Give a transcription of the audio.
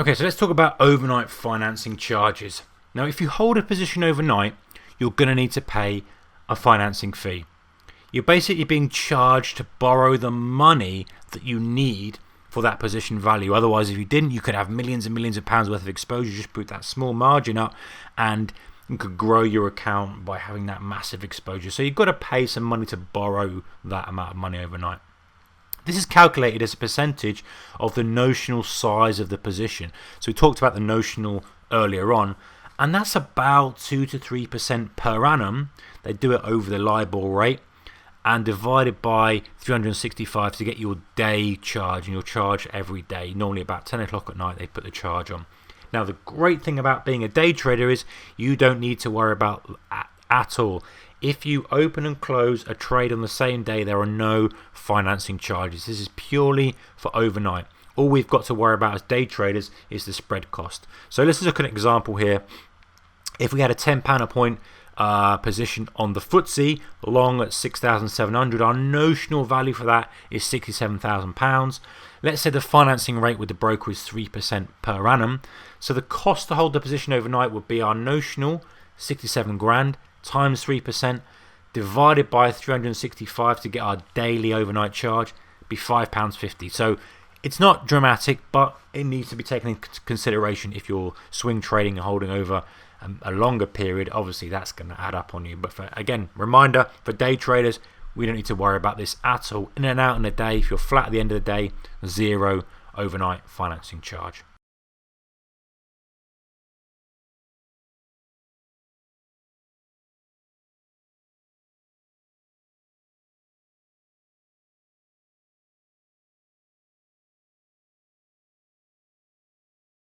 Okay, so let's talk about overnight financing charges. Now, if you hold a position overnight, you're going to need to pay a financing fee. You're basically being charged to borrow the money that you need for that position value. Otherwise, if you didn't, you could have millions and millions of pounds worth of exposure. Just put that small margin up and you could grow your account by having that massive exposure. So you've got to pay some money to borrow that amount of money overnight. This is calculated as a percentage of the notional size of the position. So we talked about the notional earlier on, and that's about 2 to 3% per annum. They do it over the LIBOR rate and divided by 365 to get your day charge, and you'll charge every day. Normally about 10 o'clock at night they put the charge on. Now the great thing about being a day trader is you don't need to worry about at all. If you open and close a trade on the same day, there are no financing charges. This is purely for overnight. All we've got to worry about as day traders is the spread cost. So let's look at an example here. If we had a £10 a point position on the FTSE, long at 6,700, our notional value for that is £67,000. Let's say the financing rate with the broker is 3% per annum. So the cost to hold the position overnight would be our notional, 67 grand, times 3%, divided by 365 to get our daily overnight charge, be £5.50. So it's not dramatic, but it needs to be taken into consideration if you're swing trading and holding over a longer period. Obviously that's going to add up on you. But again, reminder for day traders, we don't need to worry about this at all. In and out in a day, if you're flat at the end of the day, zero overnight financing charge.